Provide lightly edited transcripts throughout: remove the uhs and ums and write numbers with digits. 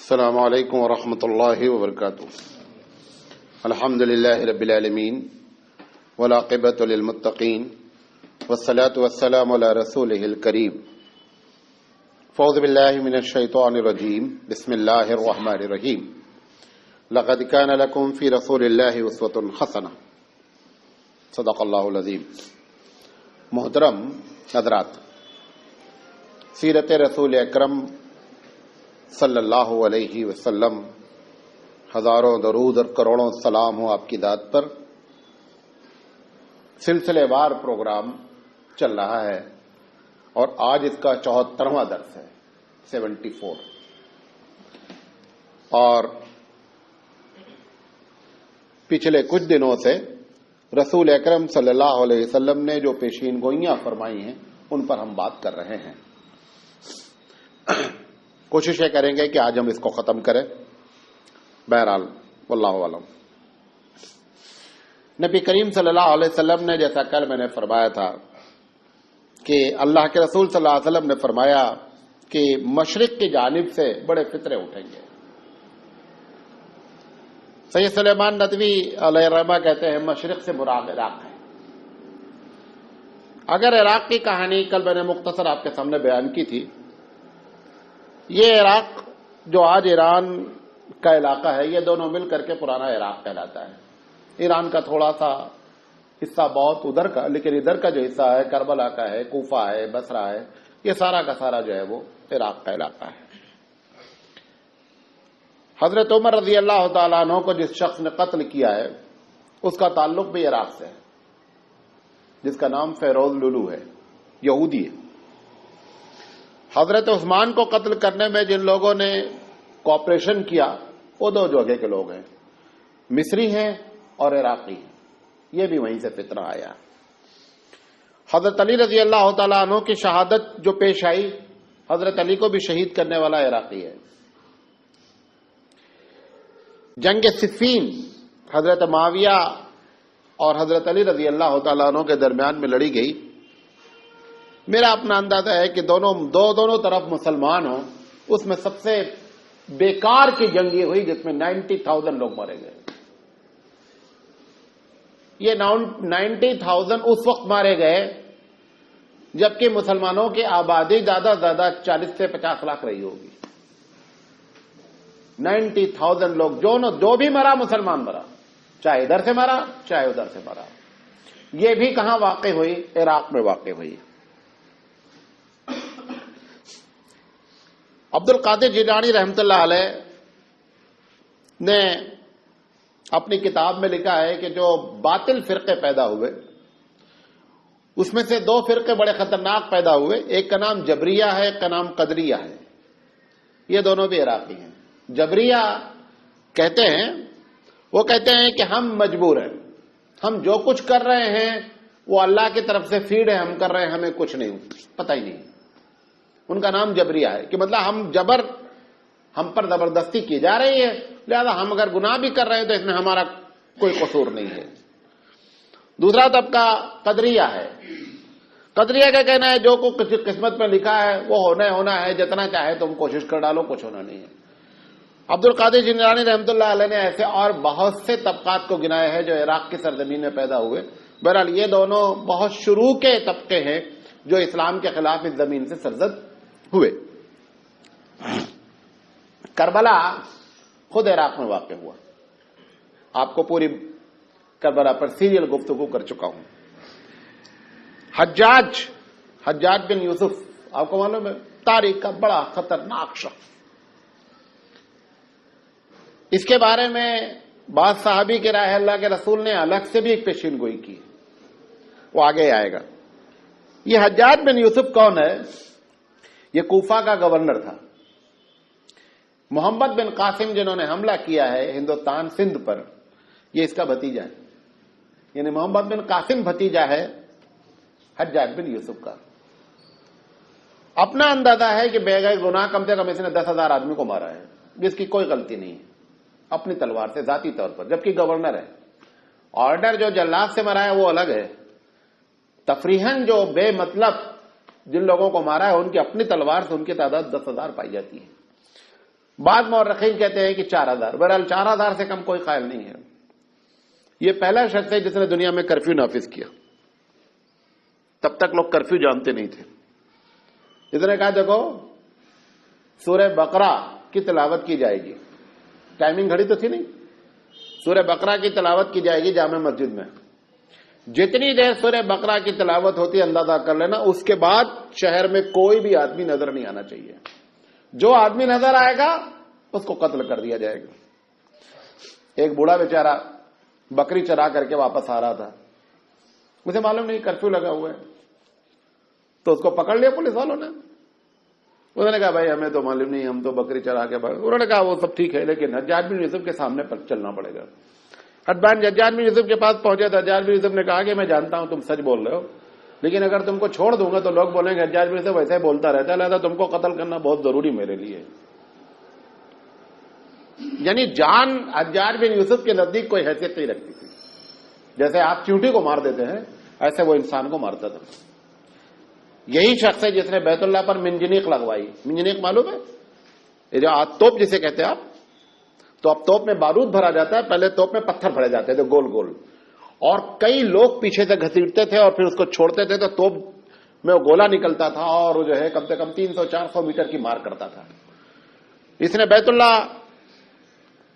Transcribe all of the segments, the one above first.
السلام علیکم ورحمۃ اللہ وبرکاتہ۔ الحمد للہ رب العالمین والعاقبۃ للمتقین والصلاة والسلام علی رسولہ الکریم۔ اعوذ باللہ من الشیطان الرجیم، بسم اللہ الرحمن الرحیم۔ لقد کان لکم فی رسول اللہ اسوۃ حسنہ، صدق اللہ العظیم۔ محترم حضرات، سیرت رسول اکرم صلی اللہ علیہ وسلم، ہزاروں درود اور کروڑوں سلام ہو آپ کی ذات پر۔ سلسلے وار پروگرام چل رہا ہے اور آج اس کا 74واں درس ہے، 74۔ اور پچھلے کچھ دنوں سے رسول اکرم صلی اللہ علیہ وسلم نے جو پیشین گوئیاں فرمائی ہیں ان پر ہم بات کر رہے ہیں۔ کوشش یہ کریں گے کہ آج ہم اس کو ختم کریں۔ بہرحال واللہ اعلم۔ نبی کریم صلی اللہ علیہ وسلم نے، جیسا کل میں نے فرمایا تھا کہ اللہ کے رسول صلی اللہ علیہ وسلم نے فرمایا کہ مشرق کی جانب سے بڑے فطرے اٹھیں گے۔ سید سلیمان ندوی علیہ الرحمہ کہتے ہیں مشرق سے مراد عراق ہے۔ اگر عراق کی کہانی کل میں نے مختصر آپ کے سامنے بیان کی تھی، یہ عراق جو آج ایران کا علاقہ ہے، یہ دونوں مل کر کے پرانا عراق کہلاتا ہے۔ ایران کا تھوڑا سا حصہ بہت ادھر کا، لیکن ادھر کا جو حصہ ہے کربلا کا ہے، کوفہ ہے، بصرہ ہے، یہ سارا کا سارا جو ہے وہ عراق کا علاقہ ہے۔ حضرت عمر رضی اللہ تعالیٰ عنہ کو جس شخص نے قتل کیا ہے اس کا تعلق بھی عراق سے ہے، جس کا نام فیروز لولو ہے، یہودی ہے۔ حضرت عثمان کو قتل کرنے میں جن لوگوں نے کوآپریشن کیا وہ دو جگہ کے لوگ ہیں، مصری ہیں اور عراقی ہیں، یہ بھی وہیں سے فتنہ آیا۔ حضرت علی رضی اللہ تعالیٰ عنہ کی شہادت جو پیش آئی، حضرت علی کو بھی شہید کرنے والا عراقی ہے۔ جنگ صفین حضرت معاویہ اور حضرت علی رضی اللہ تعالیٰ عنہ کے درمیان میں لڑی گئی۔ میرا اپنا اندازہ ہے کہ دونوں طرف مسلمان ہوں، اس میں سب سے بیکار کی جنگ یہ ہوئی جس میں 90,000 لوگ مارے گئے۔ یہ 90,000 اس وقت مارے گئے جبکہ مسلمانوں کی آبادی زیادہ سے زیادہ 40 سے 50 لاکھ رہی ہوگی۔ 90,000 لوگ، جو بھی مرا مسلمان مرا، چاہے ادھر سے مرا چاہے ادھر سے مرا۔ یہ بھی کہاں واقع ہوئی؟ عراق میں واقع ہوئی۔ عبد القادر جیلانی رحمۃ اللہ علیہ نے اپنی کتاب میں لکھا ہے کہ جو باطل فرقے پیدا ہوئے اس میں سے دو فرقے بڑے خطرناک پیدا ہوئے، ایک کا نام جبریہ ہے، ایک کا نام قدریہ ہے۔ یہ دونوں بھی عراقی ہیں۔ جبریہ کہتے ہیں کہ ہم مجبور ہیں، ہم جو کچھ کر رہے ہیں وہ اللہ کی طرف سے فیڈ ہے، ہم کر رہے ہیں، ہمیں کچھ نہیں پتہ ہی نہیں۔ ان کا نام جبریہ ہے کہ مطلب ہم پر زبردستی کی جا رہی ہے، لہذا ہم اگر گناہ بھی کر رہے ہیں تو اس میں ہمارا کوئی قصور نہیں ہے۔ دوسرا طبقہ قدریہ ہے۔ قدریہ کا کہنا ہے جو کچھ قسمت میں لکھا ہے وہ ہونا ہے، جتنا چاہے تم کوشش کر ڈالو، کچھ ہونا نہیں ہے۔ عبد القادر جیلانی رحمۃ اللہ علیہ نے ایسے اور بہت سے طبقات کو گنایا ہے جو عراق کی سرزمین میں پیدا ہوئے۔ بہرحال یہ دونوں بہت شروع کے طبقے ہیں جو اسلام کے خلاف اس زمین سے سرزد ہوئے۔ کربلا خود عراق میں واقع ہوا۔ آپ کو پوری کربلا پر سیریل گفتگو کر چکا ہوں۔ حجاج بن یوسف، آپ کو معلوم ہے تاریخ کا بڑا خطرناک شخص۔ اس کے بارے میں بعض صحابی کی رائے اللہ کے رسول نے الگ سے بھی ایک پیشین گوئی کی، وہ آگے آئے گا۔ یہ حجاج بن یوسف کون ہے؟ یہ کوفہ کا گورنر تھا۔ محمد بن قاسم جنہوں نے حملہ کیا ہے ہندوستان سندھ پر، یہ اس کا بھتیجا ہے، یعنی محمد بن قاسم بھتیجا ہے حجاج بن یوسف کا۔ اپنا اندازہ ہے کہ بے گناہ گناہ کم سے کم اس نے 10,000 آدمی کو مارا ہے جس کی کوئی غلطی نہیں ہے، اپنی تلوار سے ذاتی طور پر، جبکہ گورنر ہے۔ آرڈر جو جلاد سے مرا ہے وہ الگ ہے، تفریحاً جو بے مطلب جن لوگوں کو مارا ہے ان کی اپنی تلوار سے ان کی تعداد 10,000 پائی جاتی ہے۔ بعض مورخین کہتے ہیں کہ 4000. بہرحال 4000 سے کم کوئی قائل نہیں ہے. یہ پہلا شخص ہے جس نے دنیا میں کرفیو نافذ کیا. تب تک لوگ کرفیو جانتے نہیں تھے. اس نے کہا دیکھو سورہ بقرہ کی تلاوت کی جائے گی. ٹائمنگ گھڑی تو تھی نہیں. سورہ بقرہ کی تلاوت کی جائے گی جامع مسجد میں. جتنی دیر سورہ بقرہ کی تلاوت ہوتی ہے اندازہ کر لینا, اس کے بعد شہر میں کوئی بھی آدمی نظر نہیں آنا چاہیے. جو آدمی نظر آئے گا اس کو قتل کر دیا جائے گا. ایک بوڑھا بیچارہ بکری چرا کر کے واپس آ رہا تھا. مجھے معلوم نہیں کرفیو لگا ہوا ہے, تو اس کو پکڑ لیا پولیس والوں نے. انہوں نے کہا بھائی ہمیں تو معلوم نہیں, ہم تو بکری چرا کے. انہوں نے کہا وہ سب ٹھیک ہے لیکن حجاج بن یوسف کے سامنے پر چلنا پڑے گا. حجاج بن یوسف کے پاس پہنچے تو حجاج بن یوسف نے کہا کہ میں جانتا ہوں تم سچ بول رہے ہو, لیکن اگر تم کو چھوڑ دوں گا تو لوگ بولیں گے حجاج بن یوسف ویسے ہی بولتا رہتا ہے, لہذا تم کو قتل کرنا بہت ضروری میرے لیے. یعنی جان حجاج بن یوسف کے نزدیک کوئی حیثیت نہیں رکھتی تھی. جیسے آپ چیونٹی کو مار دیتے ہیں ایسے وہ انسان کو مارتا تھا. یہی شخص ہے جس نے بیت اللہ پر منجنیق لگوائی. منجنیق معلوم ہے, یہ جو توپ جسے کہتے ہیں آپ, تو اب توپ میں بارود بھرا جاتا ہے, پہلے توپ میں پتھر بھرے جاتے تھے گول گول, اور کئی لوگ پیچھے سے گھسیٹتے تھے اور پھر اس کو چھوڑتے تھے تو توپ میں وہ گولا نکلتا تھا اور وہ جو ہے کم سے کم 300-400 میٹر کی مار کرتا تھا. اس نے بیت اللہ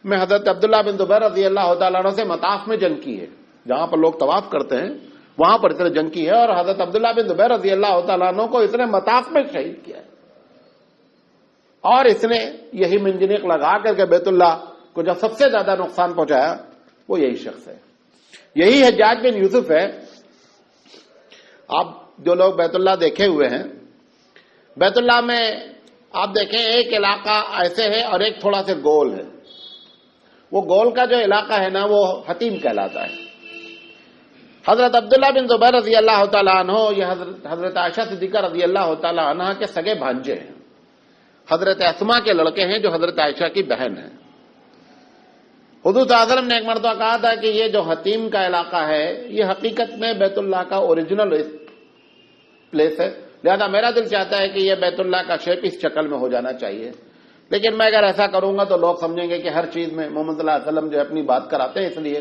میں حضرت عبداللہ بن زبیر رضی اللہ تعالیٰ عنہ سے مطاف میں جنگ کی ہے. جہاں پر لوگ طواف کرتے ہیں وہاں پر اس نے جنگ کی ہے, اور حضرت عبداللہ بن زبیر رضی اللہ تعالیٰ عنہ کو اس نے مطاف میں شہید کیا ہے. اور اس نے یہی منجنیق لگا کر کے بیت اللہ کو جو سب سے زیادہ نقصان پہنچایا وہ یہی شخص ہے. یہی حجاج بن یوسف ہے. آپ جو لوگ بیت اللہ دیکھے ہوئے ہیں, بیت اللہ میں آپ دیکھیں ایک علاقہ ایسے ہے اور ایک تھوڑا سے گول ہے. وہ گول کا جو علاقہ ہے نا وہ حتیم کہلاتا ہے. حضرت عبداللہ بن زبیر رضی اللہ تعالیٰ عنہ یہ حضرت عائشہ صدیقہ رضی اللہ تعالیٰ عنہ کے سگے بھانجے ہیں. حضرت اسما کے لڑکے ہیں جو حضرت عائشہ کی بہن ہیں. حضور صلی اللہ علیہ وسلم نے ایک مرتبہ کہا تھا کہ یہ جو حتیم کا علاقہ ہے یہ حقیقت میں بیت اللہ کا اوریجنل پلیس ہے, لہذا میرا دل چاہتا ہے کہ یہ بیت اللہ کا شیپ اس شکل میں ہو جانا چاہیے. لیکن میں اگر ایسا کروں گا تو لوگ سمجھیں گے کہ ہر چیز میں محمد صلی اللہ علیہ وسلم جو اپنی بات کراتے ہیں, اس لیے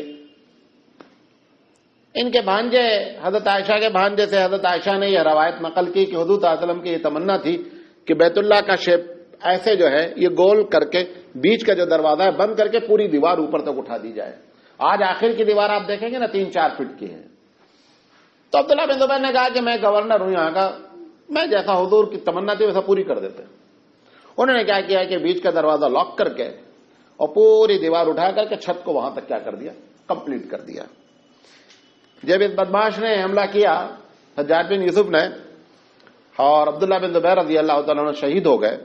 ان کے بھانجے حضرت عائشہ کے بھانجے سے حضرت عائشہ نے یہ روایت نقل کی کہ حضور صلی اللہ علیہ وسلم کی یہ تمنا تھی کہ بیت اللہ کا شیپ ایسے جو ہے یہ گول کر کے بیچ کا جو دروازہ ہے بند کر کے پوری دیوار اوپر تک اٹھا دی جائے. آج آخر کی دیوار آپ دیکھیں گے نا 3-4 فٹ کی ہے. تو عبداللہ بن زبیر نے کہا کہ میں گورنر ہوں یہاں کا, میں جیسا حضور کی تمنا تھی ویسا پوری کر دیتے. انہوں نے کیا کیا کہ بیچ کا دروازہ لاک کر کے اور پوری دیوار اٹھا کر کے چھت کو وہاں تک کیا کر دیا, کمپلیٹ کر دیا. جب اس بدماش نے حملہ کیا حجاج بن یوسف نے اور عبداللہ بن زبیر رضی اللہ تعالیٰ عنہ شہید ہو گئے,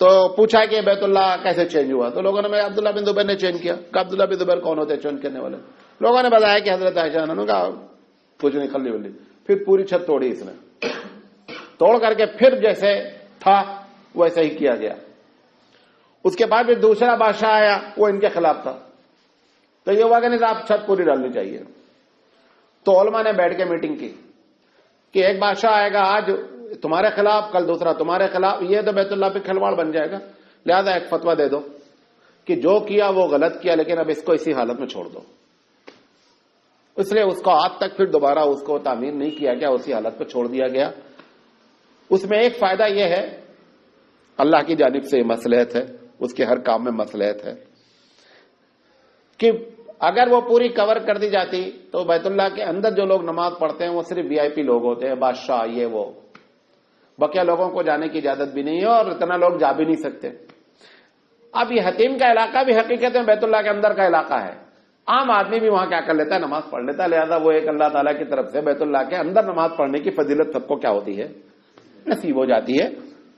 تو پوچھا کہ بیت اللہ کیسے چینج ہوا, تو لوگوں نے عبداللہ بن زبیر نے چینج کیا. کہ عبداللہ بن زبیر کون ہوتے ہیں چینج کرنے والے؟ لوگوں نے بتایا کہ حضرت عائشہ نے کہا کچھ نہیں کھلی ولی. پھر پوری چھت توڑی اس نے, توڑ کر کے پھر جیسے تھا ویسے ہی کیا گیا. اس کے بعد پھر دوسرا بادشاہ آیا وہ ان کے خلاف تھا, تو یہ ہوا کہ نہیں صاحب چھت پوری ڈالنی چاہیے. تو علماء نے بیٹھ کے میٹنگ کی کہ ایک بادشاہ آئے گا آج تمہارے خلاف, کل دوسرا تمہارے خلاف, یہ تو بیت اللہ پہ کھلواڑ بن جائے گا. لہذا ایک فتویٰ دے دو کہ جو کیا وہ غلط کیا, لیکن اب اس کو اسی حالت میں چھوڑ دو. اس لیے اس کو آج تک پھر دوبارہ اس کو تعمیر نہیں کیا گیا, اسی حالت پہ چھوڑ دیا گیا. اس میں ایک فائدہ یہ ہے اللہ کی جانب سے مصلحت ہے, اس کے ہر کام میں مصلحت ہے کہ اگر وہ پوری کور کر دی جاتی تو بیت اللہ کے اندر جو لوگ نماز پڑھتے ہیں وہ صرف VIP لوگ ہوتے ہیں, بادشاہ یہ وہ, بقیہ لوگوں کو جانے کی اجازت بھی نہیں ہے اور اتنا لوگ جا بھی نہیں سکتے. اب یہ حتیم کا علاقہ بھی حقیقت میں بیت اللہ کے اندر کا علاقہ ہے, عام آدمی بھی وہاں کیا کر لیتا ہے, نماز پڑھ لیتا ہے. لہذا وہ ایک اللہ تعالیٰ کی طرف سے بیت اللہ کے اندر نماز پڑھنے کی فضیلت سب کو کیا ہوتی ہے, نصیب ہو جاتی ہے.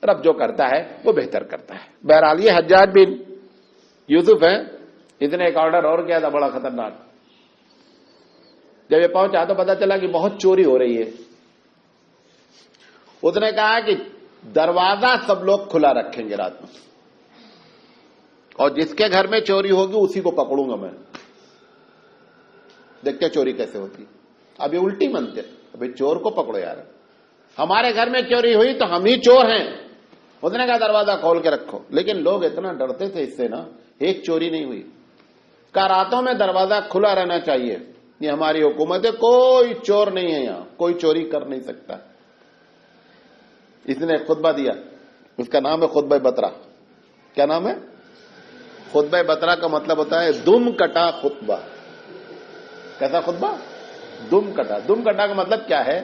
رب جو کرتا ہے وہ بہتر کرتا ہے. بہرحال یہ حجاج بن یوسف ہے, اس نے ایک آرڈر اور کیا تھا بڑا خطرناک. جب یہ پہنچا تو پتا چلا کہ بہت چوری ہو رہی ہے. اس نے کہا کہ دروازہ سب لوگ کھلا رکھیں گے رات میں, اور جس کے گھر میں چوری ہوگی اسی کو پکڑوں گا میں. دیکھتے چوری کیسے ہوتی. اب یہ الٹی منطق, ابھی چور کو پکڑو یار, ہمارے گھر میں چوری ہوئی تو ہم ہی چور ہیں, اس نے کہا دروازہ کھول کے رکھو، لیکن لوگ اتنا ڈرتے تھے اس سے نا، ایک چوری نہیں ہوئی۔ کہا راتوں میں دروازہ کھلا رہنا چاہیے، یہ ہماری حکومت ہے، کوئی چور نہیں ہے یہاں، کوئی چوری کر نہیں سکتا۔ اس نے خطبہ دیا، اس کا نام ہے خطبہ بترا۔ کیا نام ہے؟ خطبہ بترا کا مطلب ہوتا ہے دم کٹا خطبہ۔ کیسا خطبہ؟ دم کٹا۔ دم کٹا کا مطلب کیا ہے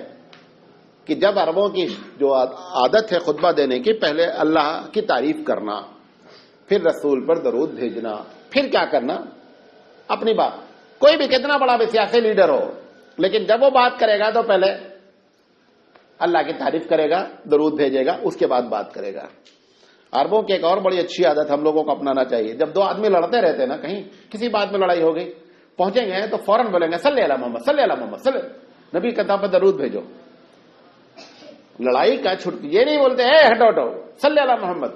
کہ جب عربوں کی جو عادت ہے خطبہ دینے کی، پہلے اللہ کی تعریف کرنا، پھر رسول پر درود بھیجنا، پھر کیا کرنا؟ اپنی بات۔ کوئی بھی کتنا بڑا بھی سیاسی لیڈر ہو، لیکن جب وہ بات کرے گا تو پہلے اللہ کی تعریف کرے گا، درود بھیجے گا، اس کے بعد بات کرے گا۔ عربوں کی ایک اور بڑی اچھی عادت ہم لوگوں کو اپنانا چاہیے، جب دو آدمی لڑتے رہتے ہیں نا، کہیں کسی بات میں لڑائی ہو گئی، پہنچیں گے تو فوراً بولیں گے صلی اللہ محمد، صلی اللہ محمد، صلی نبی کتاب پر درود بھیجو۔ لڑائی کا یہ نہیں بولتے اے ہٹو ہٹو صلی اللہ محمد،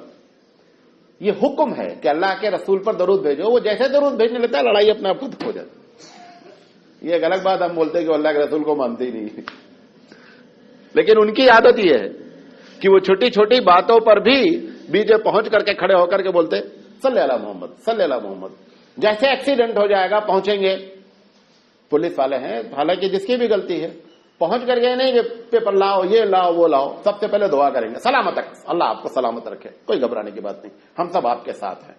یہ حکم ہے کہ اللہ کے رسول پر درود بھیجو۔ وہ جیسے درود بھیجنے لگتا ہے لڑائی اپنے آپ ختم ہو جاتی۔ یہ ایک الگ بات، ہم بولتے ہیں کہ اللہ کے رسول کو مانتے ہی نہیں، لیکن ان کی عادت یہ ہے کہ وہ چھوٹی چھوٹی باتوں پر بھی بیچ پہنچ کر کے کھڑے ہو کر کے بولتے صلی اللہ محمد، صلی اللہ محمد۔ جیسے ایکسیڈنٹ ہو جائے گا پہنچیں گے، پولیس والے ہیں حالانکہ جس کی بھی غلطی ہے، پہنچ کر کے نہیں کہ پیپر لاؤ، یہ لاؤ، وہ لاؤ، سب سے پہلے دعا کریں گے سلامت رکھ، اللہ آپ کو سلامت رکھے، کوئی گھبرانے کی بات نہیں، ہم سب آپ کے ساتھ ہیں۔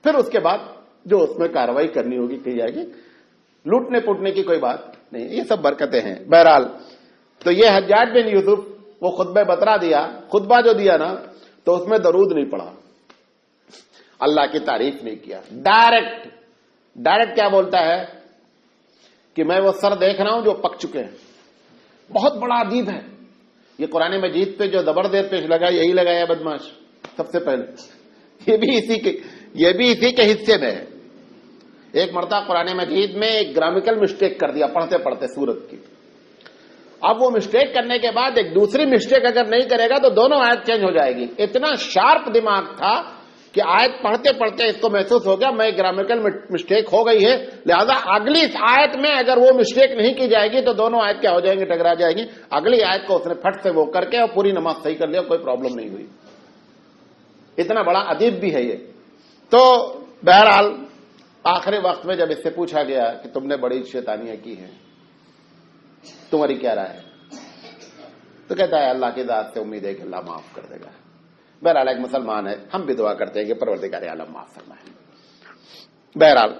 پھر اس کے بعد جو اس میں کارروائی کرنی ہوگی کی جائے گی، لوٹنے پوٹنے کی کوئی بات نہیں، یہ سب برکتیں ہیں۔ بہرحال تو یہ حجاج بن یوسف وہ خطبہ بترا دیا، خطبہ جو دیا نا تو اس میں درود نہیں پڑھا، اللہ کی تعریف نہیں کیا، ڈائریکٹ کیا بولتا ہے کہ میں وہ سر دیکھ رہا ہوں جو پک چکے ہیں۔ بہت بڑا ادیب ہے یہ، قرآن مجید پہ جو زبردست پیش لگا یہی لگایا بدماش سب سے پہلے، یہ بھی اسی کے حصے میں ہے۔ ایک مرتبہ قرآن مجید میں ایک گرامیکل مسٹیک کر دیا پڑھتے پڑھتے سورت کی، اب وہ مسٹیک کرنے کے بعد ایک دوسری مسٹیک اگر نہیں کرے گا تو دونوں آیت چینج ہو جائے گی۔ اتنا شارپ دماغ تھا کہ آیت پڑھتے پڑھتے اس کو محسوس ہو گیا میں گرامیکل مسٹیک ہو گئی ہے، لہذا اگلی آیت میں اگر وہ مسٹیک نہیں کی جائے گی تو دونوں آیت کیا ہو جائیں گے؟ ٹکرا جائیں گی۔ اگلی آیت کو اس نے پھٹ سے وہ کر کے اور پوری نماز صحیح کر لیا، کوئی پرابلم نہیں ہوئی۔ اتنا بڑا ادیب بھی ہے یہ۔ تو بہرحال آخری وقت میں جب اس سے پوچھا گیا کہ تم نے بڑی شیطانیاں کی ہیں، تمہاری کیا رائے ہے؟ تو کہتا ہے اللہ کی ذات سے امید ہے کہ اللہ معاف کر دے گا۔ بہرحال ایک مسلمان ہے، ہم بھی دعا کرتے ہیں کہ پروردگار عالم معاف فرمائے۔ بہرحال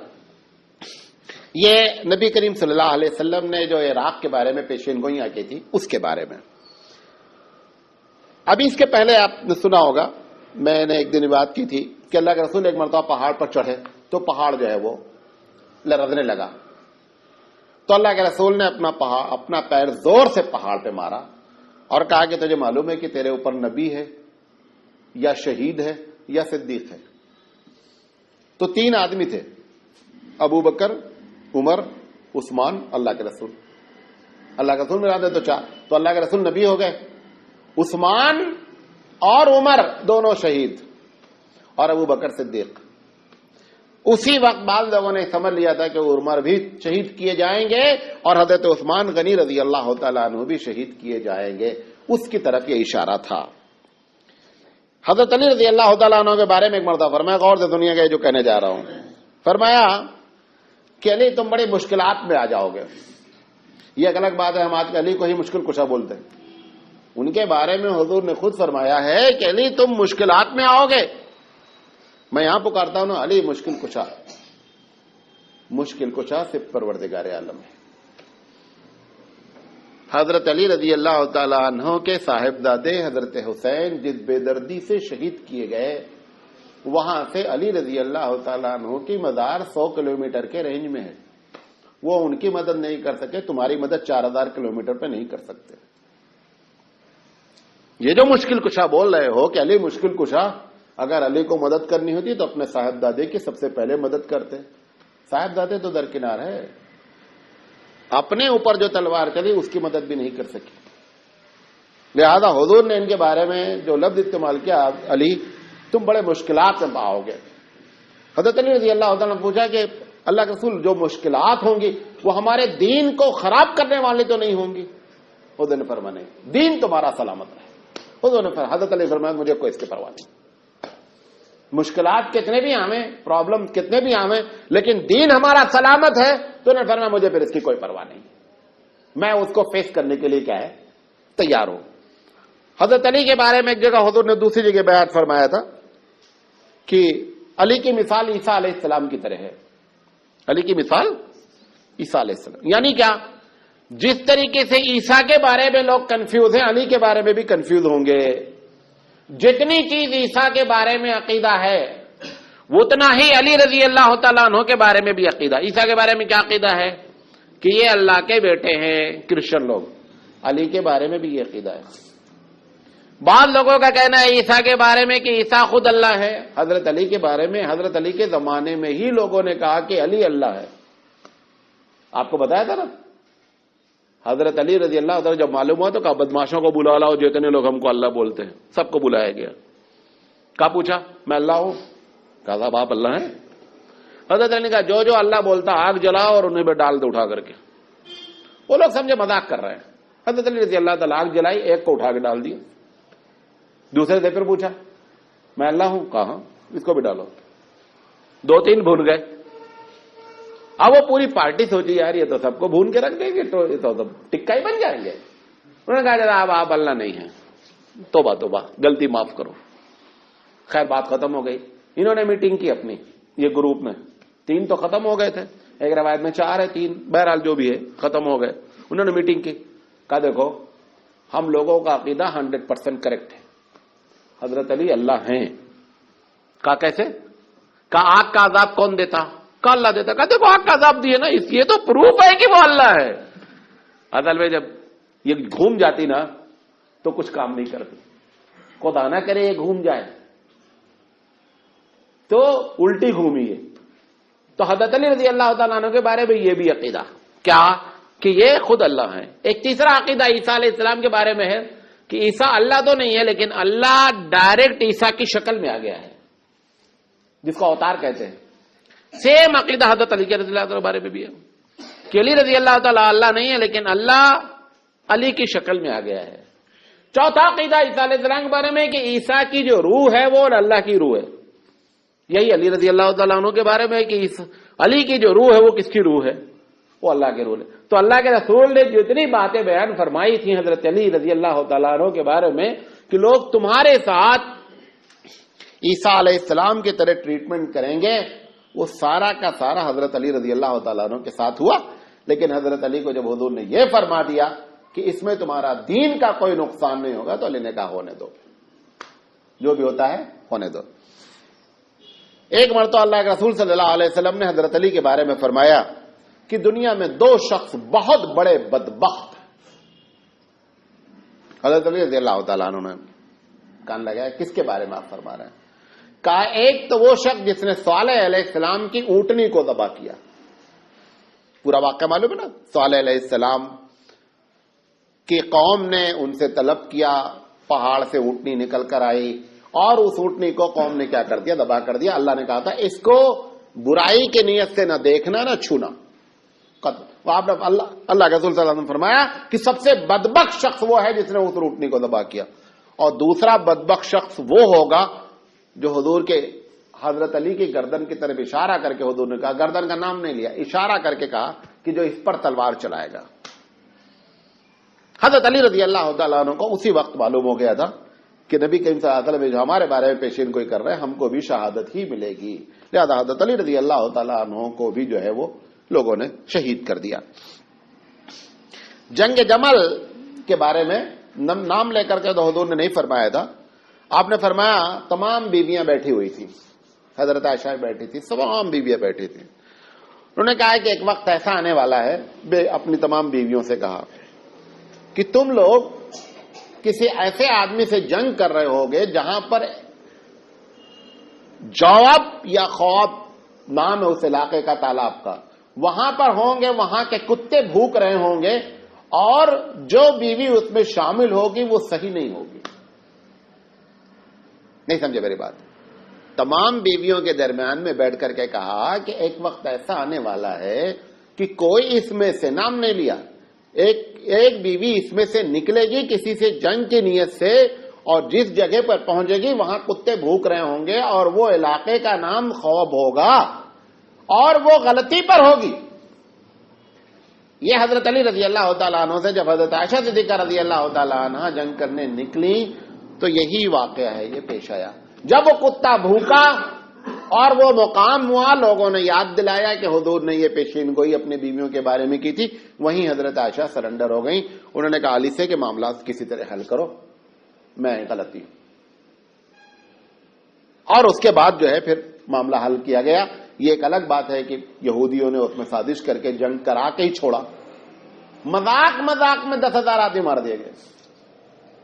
یہ نبی کریم صلی اللہ علیہ وسلم نے جو عراق کے بارے میں پیشین گوئیاں کی تھی اس کے بارے میں۔ ابھی اس کے پہلے آپ نے سنا ہوگا، میں نے ایک دن بات کی تھی کہ اللہ کے رسول ایک مرتبہ پہاڑ پر چڑھے تو پہاڑ جو ہے وہ لرزنے لگا، تو اللہ کے رسول نے اپنا پیر زور سے پہاڑ پہ مارا اور کہا کہ تجھے معلوم ہے کہ تیرے اوپر نبی ہے یا شہید ہے یا صدیق ہے؟ تو 3 آدمی تھے، ابو بکر، عمر، عثمان، اللہ کے رسول۔ اللہ کے رسول میں رہتے تو 4، تو اللہ کے رسول نبی ہو گئے، عثمان اور عمر دونوں شہید اور ابو بکر صدیق۔ اسی وقت بعض لوگوں نے سمجھ لیا تھا کہ عمر بھی شہید کیے جائیں گے اور حضرت عثمان غنی رضی اللہ تعالیٰ عنہ بھی شہید کیے جائیں گے، اس کی طرف یہ اشارہ تھا۔ حضرت علی رضی اللہ تعالیٰ عنہ کے بارے میں ایک مرتبہ فرمایا، غور سے دنیا کا جو کہنے جا رہا ہوں، فرمایا کہ علی تم بڑی مشکلات میں آ جاؤ گے۔ یہ ایک الگ بات ہے، ہم آج علی کو ہی مشکل کشا بولتے ہیں، ان کے بارے میں حضور نے خود فرمایا ہے کہ علی تم مشکلات میں آؤ گے۔ میں یہاں پکارتا ہوں علی مشکل کشا، مشکل کشا صرف پروردگار عالم ہے۔ حضرت علی رضی اللہ تعالیٰ عنہ کے صاحبزادے حضرت حسین جس بے دردی سے شہید کیے گئے، وہاں سے علی رضی اللہ تعالیٰ عنہ کی مزار 100 کلومیٹر کے رینج میں ہے، وہ ان کی مدد نہیں کر سکے، تمہاری مدد 4000 کلومیٹر پہ نہیں کر سکتے۔ یہ جو مشکل کشا بول رہے ہو کہ علی مشکل کشا، اگر علی کو مدد کرنی ہوتی تو اپنے صاحبزادے کی سب سے پہلے مدد کرتے، صاحبزادے تو درکنار ہے، اپنے اوپر جو تلوار چلی اس کی مدد بھی نہیں کر سکی، لہذا حضور نے ان کے بارے میں جو لفظ استعمال کیا، علی تم بڑے مشکلات میں پاؤ گے۔ حضرت علی رضی اللہ تعالیٰ نے پوچھا کہ اللہ کے رسول جو مشکلات ہوں گی وہ ہمارے دین کو خراب کرنے والی تو نہیں ہوں گی؟ حضور نے فرمایا نہیں، دین تمہارا سلامت ہے، حضور نے حضرت علی فرمایا مجھے کوئی اس کی پرواہ نہیں، مشکلات کتنے بھی آویں، پرابلم کتنے بھی آویں، لیکن دین ہمارا سلامت ہے، تو نے فرمایا مجھے پھر اس کی کوئی پرواہ نہیں، میں اس کو فیس کرنے کے لیے کیا ہے تیار ہوں۔ حضرت علی کے بارے میں ایک جگہ حضور نے دوسری جگہ بیان فرمایا تھا کہ علی کی مثال عیسیٰ علیہ السلام کی طرح ہے، علی کی مثال عیسیٰ علیہ السلام، یعنی کیا، جس طریقے سے عیسیٰ کے بارے میں لوگ کنفیوز ہیں علی کے بارے میں بھی کنفیوز ہوں گے۔ جتنی چیز عیسیٰ کے بارے میں عقیدہ ہے اتنا ہی علی رضی اللہ تعالیٰ عنہ کے بارے میں بھی عقیدہ۔ عیسیٰ کے بارے میں کیا عقیدہ ہے کہ یہ اللہ کے بیٹے ہیں کرسچن لوگ، علی کے بارے میں بھی یہ عقیدہ ہے۔ بعض لوگوں کا کہنا ہے عیسیٰ کے بارے میں کہ عیسیٰ خود اللہ ہے، حضرت علی کے بارے میں حضرت علی کے زمانے میں ہی لوگوں نے کہا کہ علی اللہ ہے۔ آپ کو بتایا تھا نا، حضرت علی رضی اللہ عنہ جب معلوم ہوا تو کہا بدماشوں کو بلا لاؤ جتنے لوگ ہم کو اللہ بولتے ہیں، سب کو بلایا گیا۔ کہا پوچھا میں اللہ ہوں؟ کہا صاحب آپ اللہ ہیں؟ حضرت علی نے کہا جو اللہ بولتا آگ جلاؤ اور انہیں پہ ڈال دو اٹھا کر کے۔ وہ لوگ سمجھے مذاق کر رہے ہیں۔ حضرت علی رضی اللہ تعالیٰ آگ جلائی، ایک کو اٹھا کے ڈال دیا، دوسرے سے پھر پوچھا میں اللہ ہوں؟ کہا ہاں اس کو بھی ڈالو، دو تین بھون گئے۔ اب وہ پوری پارٹی سوچی یار یہ تو سب کو بھون کے رکھ دیں گے تو یہ تو سب ٹکا ہی بن جائیں گے۔ انہوں نے کہا جناب آپ اللہ نہیں ہیں، توبہ توبہ غلطی معاف کرو۔ خیر بات ختم ہو گئی۔ انہوں نے میٹنگ کی اپنی یہ گروپ میں، تین تو ختم ہو گئے تھے، ایک روایت میں چار ہے، تین بہرحال جو بھی ہے ختم ہو گئے۔ انہوں نے میٹنگ کی، کہا دیکھو ہم لوگوں کا عقیدہ 100% کریکٹ ہے، حضرت علی اللہ ہیں۔ کہا کیسے؟ کہا آگ کا عذاب کون دیتا؟ کہا اللہ دیتا۔ کہا دیکھو آگ کا عذاب دیے نا، اس یہ تو پروف ہے کہ وہ اللہ ہے۔ اصل میں جب یہ گھوم جاتی نا تو کچھ کام نہیں کرتی، خدا نہ کرے یہ گھوم جائے تو الٹی گھومی ہے۔ تو حضرت علی رضی اللہ تعالیٰ عنہ کے بارے میں یہ بھی عقیدہ کیا کہ یہ خود اللہ ہے۔ ایک تیسرا عقیدہ عیسیٰ علیہ السلام کے بارے میں ہے کہ عیسیٰ اللہ تو نہیں ہے لیکن اللہ ڈائریکٹ عیسیٰ کی شکل میں آ گیا ہے، جس کو اوتار کہتے ہیں۔ سیم عقیدہ حضرت علی کے رضی اللہ تعالیٰ کے بارے میں بھی ہے کہ علی رضی اللہ تعالیٰ اللہ نہیں ہے لیکن اللہ علی کی شکل میں آ گیا ہے۔ چوتھا عقیدہ عیسیٰ علیہ السلام کے بارے میں کہ عیسیٰ کی جو روح ہے وہ اللہ کی روح ہے۔ یہی علی رضی اللہ تعالیٰ عنہ کے بارے میں کہ علی کی جو روح ہے وہ کس کی روح ہے؟ وہ اللہ کی روح ہے۔ تو اللہ کے رسول نے جتنی باتیں بیان فرمائی تھیں حضرت علی رضی اللہ تعالیٰ عنہ کے بارے میں کہ لوگ تمہارے ساتھ عیسیٰ علیہ السلام کی طرح ٹریٹمنٹ کریں گے، وہ سارا کا سارا حضرت علی رضی اللہ تعالیٰ عنہ کے ساتھ ہوا۔ لیکن حضرت علی کو جب حضور نے یہ فرما دیا کہ اس میں تمہارا دین کا کوئی نقصان نہیں ہوگا تو علی نے کہا ہونے دو، جو بھی ہوتا ہے ہونے دو۔ ایک مرتبہ اللہ کے رسول صلی اللہ علیہ وسلم نے حضرت علی کے بارے میں فرمایا کہ دنیا میں دو شخص بہت بڑے بدبخت۔ حضرت علی رضی اللہ تعالیٰ عنہ نے کان لگایا کس کے بارے میں آپ فرما رہے ہیں؟ کہا ایک تو وہ شخص جس نے صالح علیہ السلام کی اونٹنی کو ذبح کیا۔ پورا واقعہ معلوم ہے نا، صالح علیہ السلام کی قوم نے ان سے طلب کیا، پہاڑ سے اونٹنی نکل کر آئی اور اس اونٹنی کو قوم نے کیا کر دیا؟ ذبح کر دیا۔ اللہ نے کہا تھا اس کو برائی کی نیت سے نہ دیکھنا نہ چھونا۔ آپ نے اللہ کے رسول صلی اللہ علیہ وسلم نے فرمایا کہ سب سے بدبخت شخص وہ ہے جس نے اس اونٹنی کو ذبح کیا، اور دوسرا بدبخت شخص وہ ہوگا جو حضور کے حضرت علی کی گردن کی طرف اشارہ کر کے، حضور نے کہا گردن کا نام نہیں لیا، اشارہ کر کے کہا کہ جو اس پر تلوار چلائے گا۔ حضرت علی رضی اللہ تعالیٰ عنہ کو اسی وقت معلوم ہو گیا تھا کہ نبی کریم صلی اللہ علیہ وسلم جو ہمارے بارے میں پیشین کوئی کر رہے ہیں ہم کو بھی شہادت ہی ملے گی، لہذا حضرت علی رضی اللہ تعالیٰ عنہ کو بھی جو ہے وہ لوگوں نے شہید کر دیا۔ جنگ جمل کے بارے میں نام لے کر کے تو حضور نے نہیں فرمایا تھا، آپ نے فرمایا تمام بیویاں بیٹھی ہوئی تھی، حضرت عائشہ بیٹھی تھی، تمام بیویاں بیٹھی تھی۔ انہوں نے کہا کہ ایک وقت ایسا آنے والا ہے، اپنی تمام بیویوں سے کہا کہ تم لوگ کسی ایسے آدمی سے جنگ کر رہے ہوگے جہاں پر جواب یا خواب نام ہے اس علاقے کا تالاب کا، وہاں پر ہوں گے، وہاں کے کتے بھوک رہے ہوں گے اور جو بیوی اس میں شامل ہوگی وہ صحیح نہیں ہوگی۔ نہیں سمجھے میری بات؟ تمام بیویوں کے درمیان میں بیٹھ کر کے کہا کہ ایک وقت ایسا آنے والا ہے کہ کوئی اس میں سے نام نہیں لیا، ایک بیوی اس میں سے نکلے گی کسی سے جنگ کی نیت سے اور جس جگہ پر پہنچے گی وہاں کتے بھوک رہے ہوں گے اور وہ علاقے کا نام خوب ہوگا اور وہ غلطی پر ہوگی. یہ حضرت علی رضی اللہ تعالیٰ عنہ سے جب حضرت عائشہ صدیقہ رضی اللہ تعالیٰ عنہ جنگ کرنے نکلی تو یہی واقعہ ہے, یہ پیش آیا. جب وہ کتا بھوکا اور وہ مقام ہوا, لوگوں نے یاد دلایا کہ حضور نے یہ پیشین گوئی اپنی بیویوں کے بارے میں کی تھی, وہیں حضرت عائشہ سرنڈر ہو گئیں. انہوں نے کہا علی سے کہ معاملات کسی طرح حل کرو, میں غلطی ہوں. اور اس کے بعد جو ہے پھر معاملہ حل کیا گیا. یہ ایک الگ بات ہے کہ یہودیوں نے اس میں سازش کر کے جنگ کرا کے ہی چھوڑا. مذاق میں 10,000 آدمی مار دیے گئے.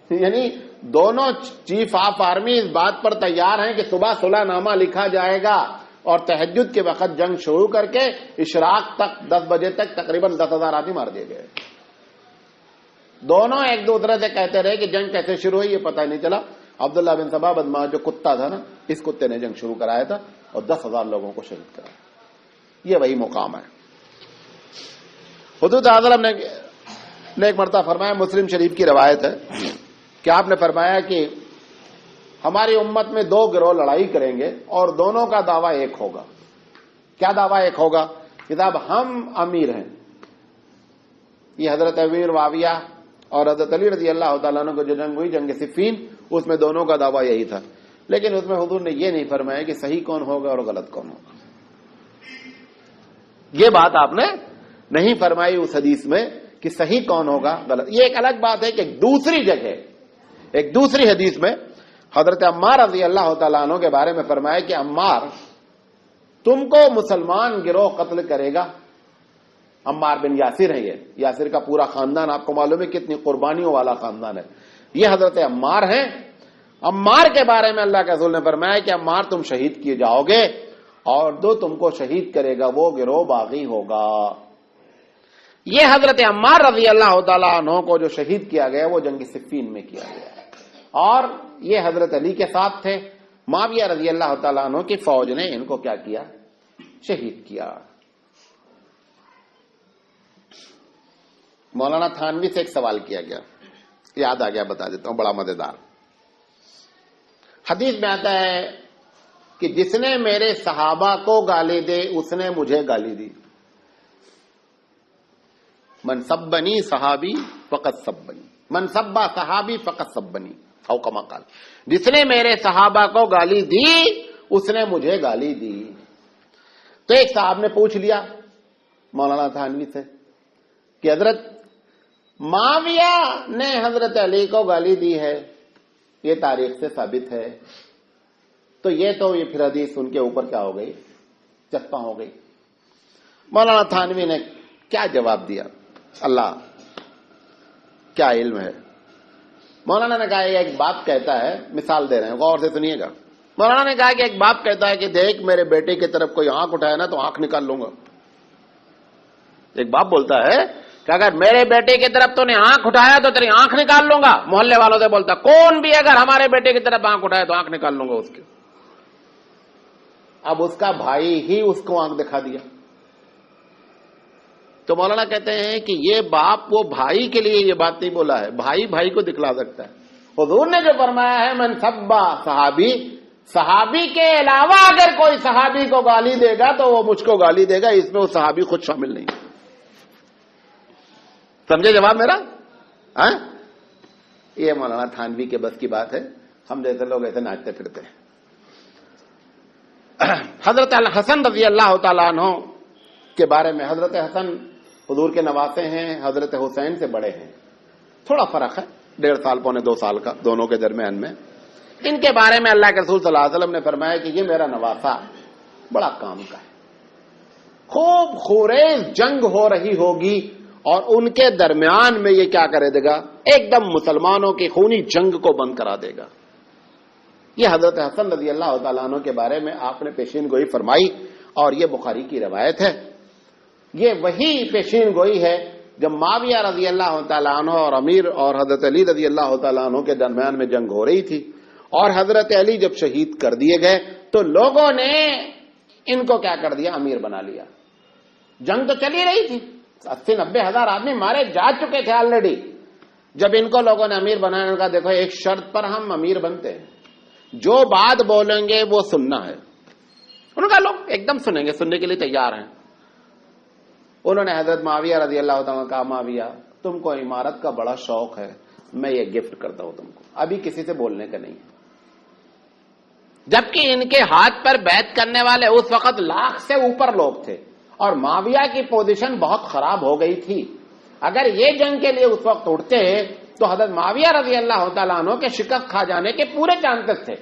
یعنی دونوں چیف آف آرمی اس بات پر تیار ہیں کہ صبح صلح نامہ لکھا جائے گا اور تہجد کے وقت جنگ شروع کر کے اشراق تک 10 بجے تک تقریباً 10,000 آدمی مار دیے گئے. دونوں ایک دوسرے سے کہتے رہے کہ جنگ کیسے شروع ہوئی یہ پتہ نہیں چلا. عبداللہ بن سبا بدماش جو کتا تھا نا, اس کتے نے جنگ شروع کرایا تھا اور 10,000 لوگوں کو شہید کرایا. یہ وہی مقام ہے. حضور اعظم نے ایک مرتبہ فرمایا, مسلم شریف کی روایت ہے کہ آپ نے فرمایا کہ ہماری امت میں 2 گروہ لڑائی کریں گے اور دونوں کا دعویٰ ایک ہوگا. کیا دعویٰ ایک ہوگا؟ کہ صاحب ہم امیر ہیں. یہ حضرت امیر معاویہ اور حضرت علی رضی اللہ تعالیٰ عنہ کو جو جنگ ہوئی, جنگ صفین, اس میں دونوں کا دعویٰ یہی تھا. لیکن اس میں حضور نے یہ نہیں فرمایا کہ صحیح کون ہوگا اور غلط کون ہوگا. یہ بات آپ نے نہیں فرمائی اس حدیث میں کہ صحیح کون ہوگا غلط. یہ ایک الگ بات ہے کہ دوسری جگہ ایک دوسری حدیث میں حضرت عمار رضی اللہ تعالیٰ عنہ کے بارے میں فرمایا کہ عمار تم کو مسلمان گروہ قتل کرے گا. عمار بن یاسر ہے, یہ یاسر کا پورا خاندان آپ کو معلوم ہے کتنی قربانیوں والا خاندان ہے. یہ حضرت عمار ہیں. عمار کے بارے میں اللہ کے رسول نے فرمایا کہ عمار تم شہید کیے جاؤ گے اور جو تم کو شہید کرے گا وہ گروہ باغی ہوگا. یہ حضرت عمار رضی اللہ تعالیٰ عنہ کو جو شہید کیا گیا وہ جنگ صفین میں کیا گیا اور یہ حضرت علی کے ساتھ تھے. معاویہ رضی اللہ تعالیٰ عنہ کی فوج نے ان کو کیا کیا؟ شہید کیا. مولانا تھانوی سے ایک سوال کیا گیا, یاد آ گیا, بتا دیتا ہوں, بڑا مزیدار. حدیث میں آتا ہے کہ جس نے میرے صحابہ کو گالی دے اس نے مجھے گالی دی. من سبنی صحابی فقط سبنی, من سبا صحابی فقط سبنی, او کما قال. جس نے میرے صحابہ کو گالی دی اس نے مجھے گالی دی. تو ایک صاحب نے پوچھ لیا مولانا تھانوی سے کہ حضرت معاویہ نے حضرت علی کو گالی دی ہے, یہ تاریخ سے ثابت ہے, تو یہ پھر حدیث ان کے اوپر کیا ہو گئی؟ چسپاں ہو گئی. مولانا تھانوی نے کیا جواب دیا؟ اللہ کیا علم ہے. مولانا نے کہا ایک باپ کہتا ہے, مثال دے رہے ہیں غور سے سنیے گا. مولانا نے کہا کہ ایک باپ کہتا ہے کہ دیکھ میرے بیٹے کی طرف کوئی آنکھ اٹھایا نا تو آنکھ نکال لوں گا. ایک باپ بولتا ہے کہ اگر میرے بیٹے کی طرف تو نے آنکھ اٹھایا تو تیری آنکھ نکال لوں گا. محلے والوں سے بولتا کون بھی اگر ہمارے بیٹے کی طرف آنکھ اٹھایا تو آنکھ نکال لوں گا اس کی. اب اس کا بھائی ہی اس کو آنکھ دکھا دیا. تو مولانا کہتے ہیں کہ یہ باپ وہ بھائی کے لیے یہ بات نہیں بولا ہے, بھائی بھائی کو دکھلا سکتا ہے. حضور نے جو فرمایا ہے من سبا صحابی, صحابی کے علاوہ اگر کوئی صحابی کو گالی دے گا تو وہ مجھ کو گالی دے گا, اس میں وہ صحابی خود شامل نہیں. سمجھے جواب میرا؟ یہ مولانا تھانوی کے بس کی بات ہے, ہم جیسے لوگ ایسے ناچتے پھرتے ہیں. حضرت الحسن رضی اللہ تعالیٰ عنہ کے بارے میں, حضرت حسن حضور کے نواسے ہیں, حضرت حسین سے بڑے ہیں, تھوڑا فرق ہے 1.5 سال پونے 2 سال کا دونوں کے درمیان میں. ان کے بارے میں اللہ کے رسول صلی اللہ علیہ وسلم نے فرمایا کہ یہ میرا نواسا بڑا کام کا ہے, خوب خوریز جنگ ہو رہی ہوگی اور ان کے درمیان میں یہ کیا کرے دے گا, ایک دم مسلمانوں کی خونی جنگ کو بند کرا دے گا. یہ حضرت حسن رضی اللہ تعالیٰ عنہ کے بارے میں آپ نے پیشین گوئی فرمائی اور یہ بخاری کی روایت ہے. یہ وہی پیشین گوئی ہے جب معاویہ رضی اللہ تعالیٰ عنہ اور امیر اور حضرت علی رضی اللہ تعالیٰ عنہ کے درمیان میں جنگ ہو رہی تھی اور حضرت علی جب شہید کر دیے گئے تو لوگوں نے ان کو کیا کر دیا, امیر بنا لیا. جنگ تو چلی رہی تھی, 80-90 ہزار آدمی مارے جا چکے تھے آلریڈی, جب ان کو لوگوں نے امیر بنایا، انہوں نے کہا دیکھو ایک شرط پر ہم امیر بنتے ہیں، جو بات بولیں گے وہ سننا ہے۔ انہوں نے کہا لوگ ایک دم سنیں گے، سننے کے لیے تیار ہیں۔ انہوں نے حضرت معاویہ رضی اللہ تعالیٰ نے کہا معاویہ تم کو عمارت کا بڑا شوق ہے، میں یہ گفٹ کرتا ہوں تم کو، ابھی کسی سے بولنے کا نہیں ہے۔ جبکہ ان کے ہاتھ پر بیعت کرنے والے اس وقت لاکھ سے اوپر لوگ تھے، اور معاویہ کی پوزیشن بہت خراب ہو گئی تھی۔ اگر یہ جنگ کے لیے اس وقت اٹھتے تو حضرت معاویہ رضی اللہ تعالیٰ عنہ کے شکست کھا جانے کے پورے چانسز تھے،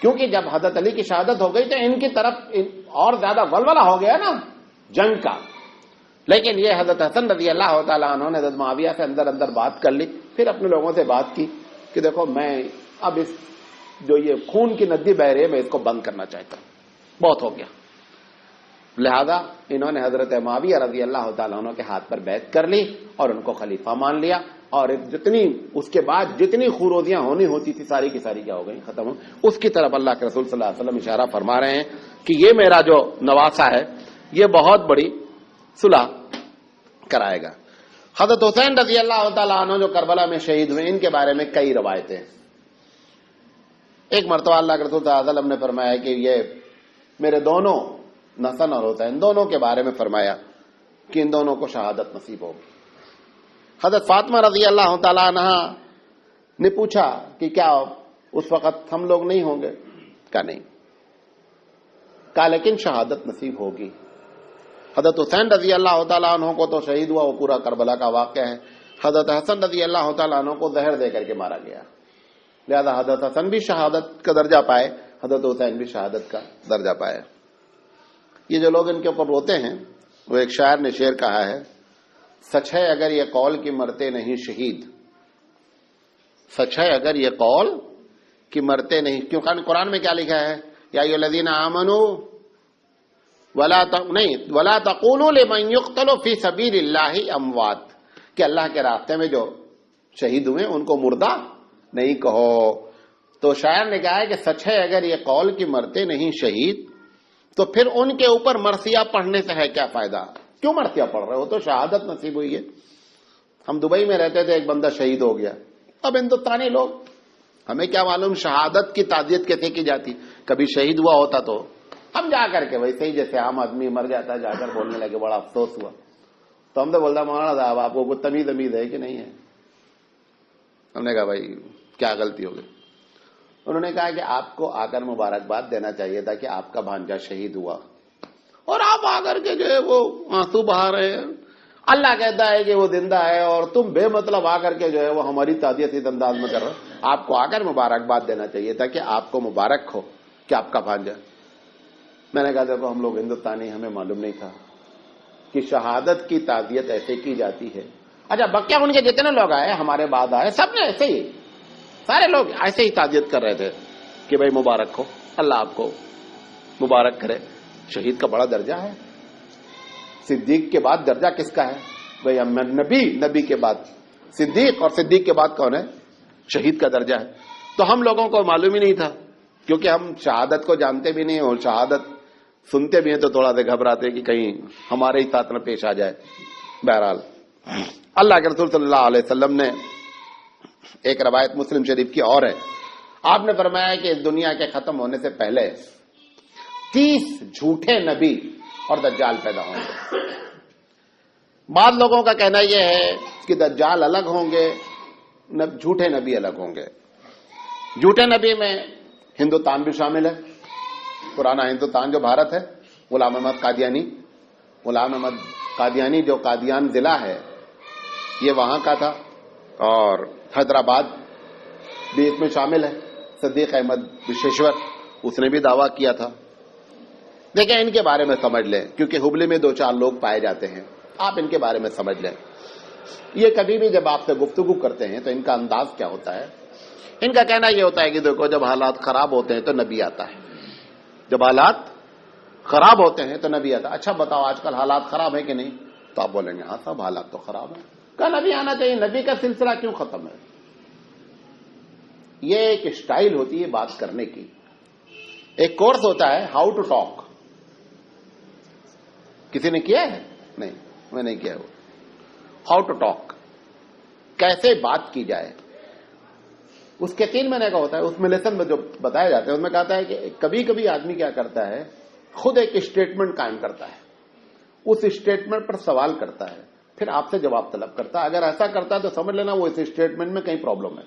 کیونکہ جب حضرت علی کی شہادت ہو گئی تو ان کی طرف اور زیادہ ولولہ ہو گیا نا جنگ کا۔ لیکن یہ حضرت حسن رضی اللہ تعالیٰ عنہ نے حضرت معاویہ سے اندر اندر بات کر لی، پھر اپنے لوگوں سے بات کی کہ دیکھو میں اب اس جو یہ خون کی ندی بہ رہی ہے میں اس کو بند کرنا چاہتا ہوں، بہت ہو گیا۔ لہذا انہوں نے حضرت معاویہ رضی اللہ تعالیٰ عنہ کے ہاتھ پر بیعت کر لی اور ان کو خلیفہ مان لیا، اور جتنی اس کے بعد جتنی خروجیاں ہونی ہوتی تھی ساری کی ساری کیا ہو گئی، ختم ہو۔ اس کی طرف اللہ کے رسول صلی اللہ علیہ وسلم اشارہ فرما رہے ہیں کہ یہ میرا جو نواسا ہے یہ بہت بڑی صلح کرائے گا۔ حضرت حسین رضی اللہ تعالیٰ عنہ جو کربلا میں شہید ہوئے، ان کے بارے میں کئی روایتیں ہیں۔ ایک مرتبہ اللہ کے رسول صلی اللہ علیہ وسلم نے فرمایا کہ یہ میرے دونوں حسن اور حسین دونوں کے بارے میں فرمایا کہ ان دونوں کو شہادت نصیب ہوگی۔ حضرت فاطمہ رضی اللہ تعالیٰ عنہ نے پوچھا کہ کیا اس وقت ہم لوگ نہیں ہوں گے؟ کہا نہیں، کہا لیکن شہادت نصیب ہوگی۔ حضرت حسین رضی اللہ تعالیٰ عنہ کو تو شہید ہوا، وہ پورا کربلا کا واقعہ ہے۔ حضرت حسن رضی اللہ تعالیٰ عنہ کو زہر دے کر کے مارا گیا، لہذا حضرت حسن بھی شہادت کا درجہ پائے، حضرت حسین بھی شہادت کا درجہ پائے۔ یہ جو لوگ ان کے اوپر روتے ہیں، وہ ایک شاعر نے شعر کہا ہے، سچ ہے اگر یہ قول کہ مرتے نہیں شہید، سچ ہے اگر یہ قول کہ مرتے نہیں، کیوں قرآن میں کیا لکھا ہے؟ یا ایھا الذین آمنوا ولا تقولوا لمن يقتل فی سبیل اللہ اموات، کہ اللہ کے راستے میں جو شہید ہوئے ان کو مردہ نہیں کہو۔ تو شاعر نے کہا ہے کہ سچ ہے اگر یہ قول کہ مرتے نہیں شہید، تو پھر ان کے اوپر مرثیہ پڑھنے سے ہے کیا فائدہ؟ کیوں مرثیہ پڑھ رہے ہو؟ تو شہادت نصیب ہوئی ہے۔ ہم دبئی میں رہتے تھے، ایک بندہ شہید ہو گیا، اب ہندوستانی لوگ ہمیں کیا معلوم شہادت کی تعزیت کیسے کی جاتی، کبھی شہید ہوا ہوتا تو ہم جا کر کے ویسے ہی جیسے عام آدمی مر جاتا ہے جا کر بولنے لگے بڑا افسوس ہوا، تو ہم تو بولتا مولانا صاحب آپ کو تمیز امید ہے کہ نہیں ہے؟ ہم نے کہا بھائی کیا غلطی ہو گئی؟ انہوں نے کہا کہ آپ کو آ کر مبارکباد دینا چاہیے تھا کہ آپ کا بھانجا شہید ہوا، اور آپ آ کر کے جو ہے وہ آنسو بہا رہے ہیں۔ اللہ کہتا ہے کہ وہ زندہ ہے اور تم بے مطلب آ کر کے جو ہے وہ ہماری تعزیت اس انداز میں کر رہے ہو۔ آپ کو آ کر مبارکباد دینا چاہیے تھا کہ آپ کو مبارک ہو کہ آپ کا بھانجا۔ میں نے کہا دیکھو ہم لوگ ہندوستانی، ہمیں معلوم نہیں تھا کہ شہادت کی تعزیت ایسے کی جاتی ہے۔ اچھا بقیہ ان کے جتنے لوگ آئے ہمارے بعد آئے سب نے ایسے ہی، سارے لوگ ایسے ہی تعزیت کر رہے تھے کہ بھائی مبارک ہو، اللہ آپ کو مبارک کرے۔ شہید کا بڑا درجہ ہے، صدیق کے بعد درجہ کس کا ہے بھائی؟ نبی کے بعد صدیق، اور صدیق کے بعد کون ہے؟ شہید کا درجہ ہے۔ تو ہم لوگوں کو معلوم ہی نہیں تھا، کیونکہ ہم شہادت کو جانتے بھی نہیں، اور شہادت سنتے بھی ہیں تو تھوڑا سا گھبراتے کہ کہیں ہمارے ہی ساتھ نہ پیش آ جائے۔ بہرحال اللہ کے رسول صلی اللہ علیہ وسلم نے ایک روایت مسلم شریف کی اور ہے، آپ نے فرمایا کہ اس دنیا کے ختم ہونے سے پہلے 30 جھوٹے نبی اور دجال پیدا ہوں گے۔ بعض لوگوں کا کہنا یہ ہے کہ دجال الگ ہوں گے، جھوٹے نبی الگ ہوں گے۔ جھوٹے نبی میں ہندوستان بھی شامل ہے، پرانا ہندوستان جو بھارت ہے، غلام احمد قادیانی جو قادیان ضلع ہے یہ وہاں کا تھا، اور حیدرآباد بھی اس میں شامل ہے۔ صدیق احمد وشیشور اس نے بھی دعویٰ کیا تھا۔ دیکھیں ان کے بارے میں سمجھ لیں، کیونکہ ہبلی میں 2-4 لوگ پائے جاتے ہیں، آپ ان کے بارے میں سمجھ لیں۔ یہ کبھی بھی جب آپ سے گفتگو کرتے ہیں تو ان کا انداز کیا ہوتا ہے؟ ان کا کہنا یہ ہوتا ہے کہ دیکھو جب حالات خراب ہوتے ہیں تو نبی آتا ہے، جب حالات خراب ہوتے ہیں تو نبی آتا ہے۔ اچھا بتاؤ آج کل حالات خراب ہے کہ نہیں؟ تو آپ بولیں گے ہاں صاحب حالات تو خراب ہیں، کل نبی آنا چاہیے، نبی کا سلسلہ کیوں ختم ہے؟ یہ ایک اسٹائل ہوتی ہے بات کرنے کی، ایک کورس ہوتا ہے ہاؤ ٹو ٹاک۔ کسی نے کیا ہے؟ نہیں، میں نہیں کیا وہ ہاؤ ٹو ٹاک۔ کیسے بات کی جائے، اس کے 3 مہینے کا ہوتا ہے. اس میں لیسن میں جو بتایا جاتا ہے اس میں کہتا ہے کہ کبھی کبھی آدمی کیا کرتا ہے، خود ایک اسٹیٹمنٹ قائم کرتا ہے، اس اسٹیٹمنٹ پر سوال کرتا ہے، پھر آپ سے جواب طلب کرتا ہے. اگر ایسا کرتا ہے تو سمجھ لینا وہ اس اسٹیٹمنٹ میں کہیں پرابلم ہے.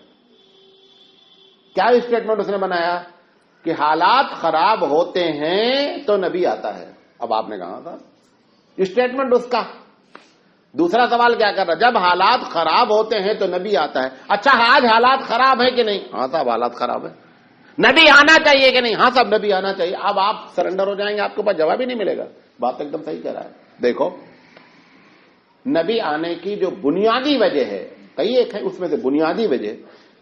کیا اسٹیٹمنٹ اس نے بنایا کہ حالات خراب ہوتے ہیں تو نبی آتا ہے. اب آپ نے کہا تھا اسٹیٹمنٹ اس کا. دوسرا سوال کیا کر رہا، جب حالات خراب ہوتے ہیں تو نبی آتا ہے. اچھا آج حالات خراب ہے کہ نہیں؟ ہاں صاحب حالات خراب ہے. نبی آنا چاہیے کہ نہیں؟ ہاں صاحب نبی آنا چاہیے. اب آپ سرنڈر ہو جائیں گے، آپ کے پاس جواب ہی نہیں ملے گا. بات ایک دم صحیح کہہ رہا ہے. دیکھو نبی آنے کی جو بنیادی وجہ ہے، کئی ایک ہے، اس میں سے بنیادی وجہ،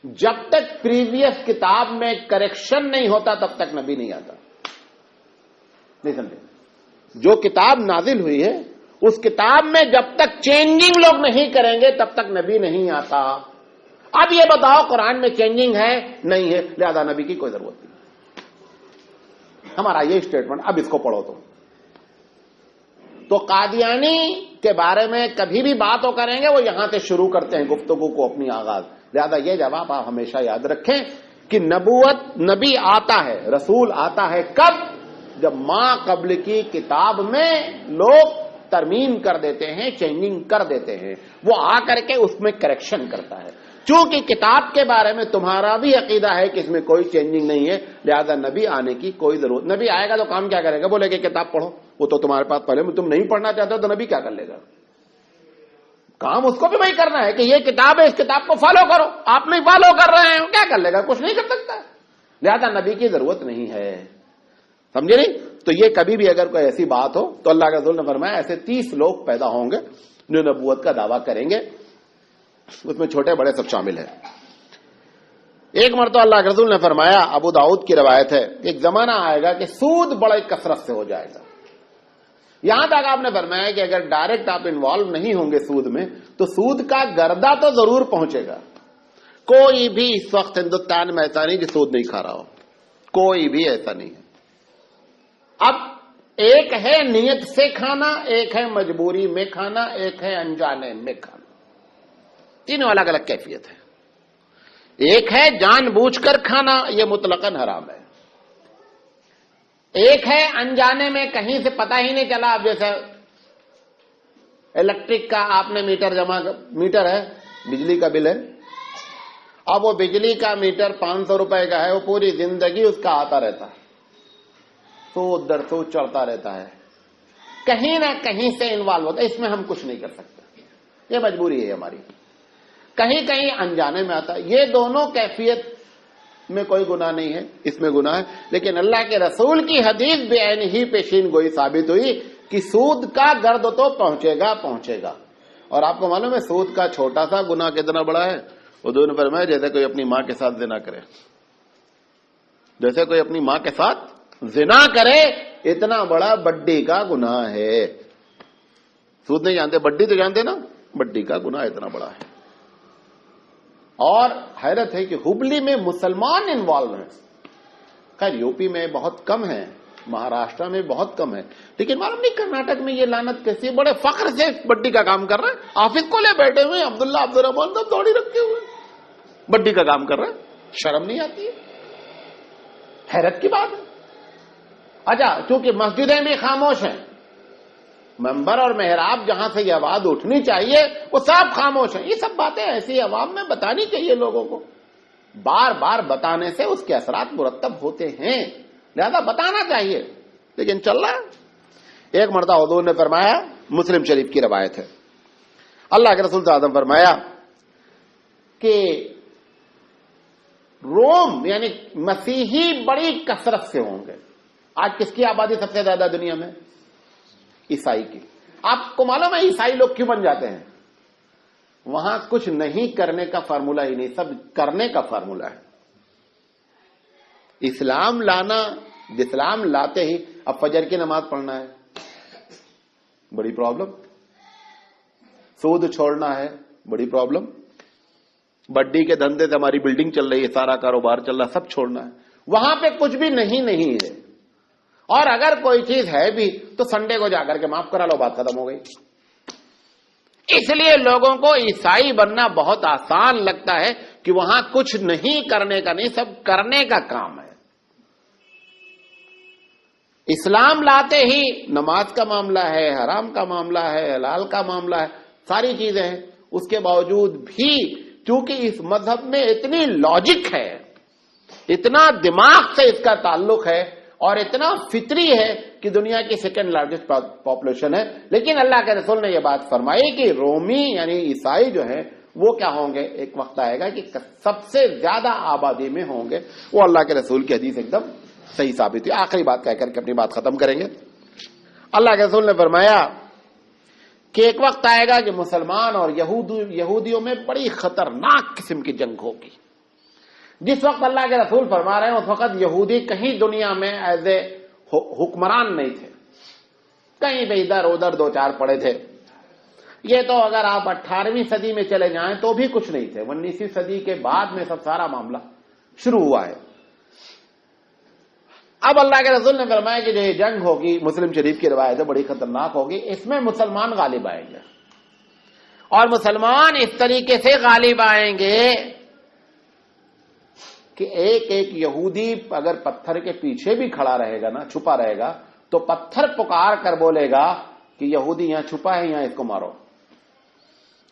جب تک پریویس کتاب میں کریکشن نہیں ہوتا تب تک نبی نہیں آتا. نہیں سمجھے؟ جو کتاب نازل ہوئی ہے اس کتاب میں جب تک چینجنگ لوگ نہیں کریں گے تب تک نبی نہیں آتا. اب یہ بتاؤ قرآن میں چینجنگ ہے؟ نہیں ہے، لہذا نبی کی کوئی ضرورت نہیں. ہمارا یہ اسٹیٹمنٹ. اب اس کو پڑھو تم. تو قادیانی کے بارے میں کبھی بھی بات کریں گے وہ یہاں سے شروع کرتے ہیں گفتگو کو اپنی آغاز. لہذا یہ جواب آپ ہمیشہ یاد رکھیں کہ نبوت، نبی آتا ہے، رسول آتا ہے کب؟ جب ماں قبل کی کتاب میں لوگ ترمیم کر دیتے ہیں، چینجنگ کر دیتے ہیں. وہ آ کر کے اس میں کریکشن کرتا ہے. چونکہ کتاب کے بارے میں تمہارا بھی عقیدہ ہے کہ اس میں کوئی چینجنگ نہیں ہے، لہذا نبی آنے کی کوئی ضرورت. نبی آئے گا تو کام کیا کرے گا؟ بولے کہ کتاب پڑھو. وہ تو تمہارے پاس پہلے میں، تم نہیں پڑھنا چاہتے تو نبی کیا کر لے گا؟ کام اس کو بھی وہی کرنا ہے کہ یہ کتاب ہے، اس کتاب کو فالو کرو. آپ نہیں فالو کر رہے ہیں، کیا کر لے گا؟ کچھ نہیں کر سکتا. لہذا نبی کی ضرورت نہیں ہے. سمجھے نہیں؟ تو یہ کبھی بھی اگر کوئی ایسی بات ہو تو اللہ کے رسول نے فرمایا ایسے 30 لوگ پیدا ہوں گے جو نبوت کا دعویٰ کریں گے. اس میں چھوٹے بڑے سب شامل ہیں. ایک مرتبہ اللہ کے رسول نے فرمایا، ابو داؤد کی روایت ہے، ایک زمانہ آئے گا کہ سود بڑے کثرت سے ہو جائے گا. یہاں تک آپ نے فرمایا کہ اگر ڈائریکٹ آپ انوالو نہیں ہوں گے سود میں تو سود کا گردہ تو ضرور پہنچے گا. کوئی بھی اس وقت ہندوستان میں ایسا نہیں کہ سود نہیں کھا رہا ہو. کوئی بھی ایسا نہیں ہے. اب ایک ہے نیت سے کھانا، ایک ہے مجبوری میں کھانا، ایک ہے انجانے میں کھانا. تینوں الگ الگ کیفیت ہے. ایک ہے جان بوجھ کر کھانا، یہ مطلقاً حرام ہے. ایک ہے انجانے میں، کہیں سے پتہ ہی نہیں چلا. اب جیسے الیکٹرک کا آپ نے میٹر ہے، بجلی کا بل ہے. اب وہ بجلی کا میٹر 500 روپے کا ہے، وہ پوری زندگی اس کا آتا رہتا ہے، سود در سود چڑھتا رہتا ہے، کہیں نہ کہیں سے انوالو ہوتا ہے. اس میں ہم کچھ نہیں کر سکتے، یہ مجبوری ہے ہماری. کہیں کہیں انجانے میں آتا ہے. یہ دونوں کیفیت میں کوئی گناہ نہیں ہے، اس میں گناہ ہے. لیکن اللہ کے رسول کی حدیث بے عین ہی پیشین گوئی ثابت ہوئی کہ سود کا گرد تو پہنچے گا. اور آپ کو معلوم ہے سود کا چھوٹا سا گناہ کتنا بڑا ہے؟ حضور نے فرمایا جیسے کوئی اپنی ماں کے ساتھ زنا کرے. جیسے کوئی اپنی ماں کے ساتھ زنا کرے اتنا بڑا بڈی کا گناہ ہے. سود نہیں جانتے، بڈی تو جانتے نا، بڈی کا گناہ اتنا بڑا ہے. اور حیرت ہے کہ ہبلی میں مسلمان انوالو ہیں. خیر یو پی میں بہت کم ہے، مہاراشٹر میں بہت کم ہے، لیکن معلوم نہیں کرناٹک میں یہ لعنت کیسی ہے. بڑے فخر سے بڈی کا کام کر رہے ہیں. آفس کو لے بیٹھے ہوئے عبداللہ عبدالرحمان تو دوڑی رکھے ہوئے بڈی کا کام کر رہے ہیں. شرم نہیں آتی ہے؟ حیرت کی بات ہے. اچھا چونکہ مسجدیں بھی خاموش ہیں، منبر اور محراب جہاں سے یہ آواز اٹھنی چاہیے وہ سب خاموش ہیں. یہ سب باتیں ایسی عوام میں بتانی چاہیے لوگوں کو. بار بار بتانے سے اس کے اثرات مرتب ہوتے ہیں، لہذا بتانا چاہیے. لیکن چل رہا ہے. ایک مرتبہ حضور نے فرمایا، مسلم شریف کی روایت ہے، اللہ کے رسول صلی اللہ علیہ وسلم فرمایا کہ روم یعنی مسیحی بڑی کثرت سے ہوں گے. آج کس کی آبادی سب سے زیادہ دنیا میں؟ عیسائی کی. آپ کو معلوم ہے عیسائی لوگ کیوں بن جاتے ہیں؟ وہاں کچھ نہیں کرنے کا فارمولا ہی نہیں، سب کرنے کا فارمولا ہے. اسلام لاتے ہی اب فجر کی نماز پڑھنا ہے، بڑی پرابلم. سود چھوڑنا ہے، بڑی پرابلم. بڈی کے دھندے سے ہماری بلڈنگ چل رہی ہے، سارا کاروبار چل رہا ہے، سب چھوڑنا ہے. وہاں پہ کچھ بھی نہیں ہے. اور اگر کوئی چیز ہے بھی تو سنڈے کو جا کر کے معاف کرا لو، بات ختم ہو گئی. اس لیے لوگوں کو عیسائی بننا بہت آسان لگتا ہے کہ وہاں کچھ نہیں کرنے کا نہیں، سب کرنے کا کام ہے۔ اسلام لاتے ہی نماز کا معاملہ ہے، حرام کا معاملہ ہے، حلال کا معاملہ ہے، ساری چیزیں ہیں۔ اس کے باوجود بھی چونکہ اس مذہب میں اتنی لاجک ہے، اتنا دماغ سے اس کا تعلق ہے اور اتنا فطری ہے کہ دنیا کی سیکنڈ لارجسٹ پاپولیشن ہے، لیکن اللہ کے رسول نے یہ بات فرمائی کہ رومی یعنی عیسائی جو ہیں وہ کیا ہوں گے، ایک وقت آئے گا کہ سب سے زیادہ آبادی میں ہوں گے۔ وہ اللہ کے رسول کی حدیث ایک دم صحیح ثابت ہے۔ آخری بات کہہ کر کے اپنی بات ختم کریں گے۔ اللہ کے رسول نے فرمایا کہ ایک وقت آئے گا کہ مسلمان اور یہودیوں میں بڑی خطرناک قسم کی جنگ ہوگی۔ جس وقت اللہ کے رسول فرما رہے ہیں اس وقت یہودی کہیں دنیا میں ایز اے حکمران نہیں تھے، کہیں پہ ادھر ادھر دو چار پڑے تھے۔ یہ تو اگر آپ 18ویں صدی میں چلے جائیں تو بھی کچھ نہیں تھے، 19ویں صدی کے بعد میں سب سارا معاملہ شروع ہوا ہے۔ اب اللہ کے رسول نے فرمایا کہ جو یہ جنگ ہوگی، مسلم شریف کی روایت ہے، بڑی خطرناک ہوگی، اس میں مسلمان غالب آئیں گے، اور مسلمان اس طریقے سے غالب آئیں گے کہ ایک ایک یہودی اگر پتھر کے پیچھے بھی کھڑا رہے گا نا، چھپا رہے گا، تو پتھر پکار کر بولے گا کہ یہودی یہاں چھپا ہے، یہاں اس کو مارو۔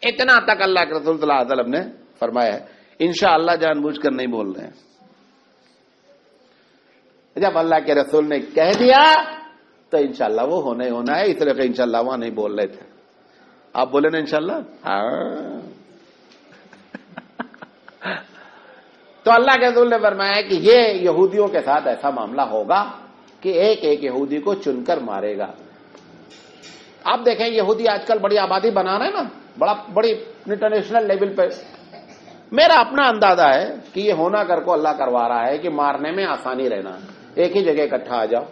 اتنا تک اللہ کے رسول صلی اللہ علیہ وسلم نے فرمایا ہے۔ انشاءاللہ جان بوجھ کر نہیں بول رہے ہیں، جب اللہ کے رسول نے کہہ دیا تو انشاءاللہ وہ ہونا ہی ہونا ہے، اس لیے کہ انشاءاللہ وہاں نہیں بول رہے تھے۔ آپ بولے نا انشاءاللہ؟ ہاں۔ تو اللہ کے رسول نے فرمایا کہ یہ یہودیوں کے ساتھ ایسا معاملہ ہوگا کہ ایک ایک یہودی کو چن کر مارے گا۔ آپ دیکھیں یہودی آج کل بڑی آبادی بنا رہے ہیں نا، بڑی انٹرنیشنل لیول پہ۔ میرا اپنا اندازہ ہے کہ یہ ہونا کر کو اللہ کروا رہا ہے کہ مارنے میں آسانی رہنا، ایک ہی جگہ اکٹھا آ جاؤ۔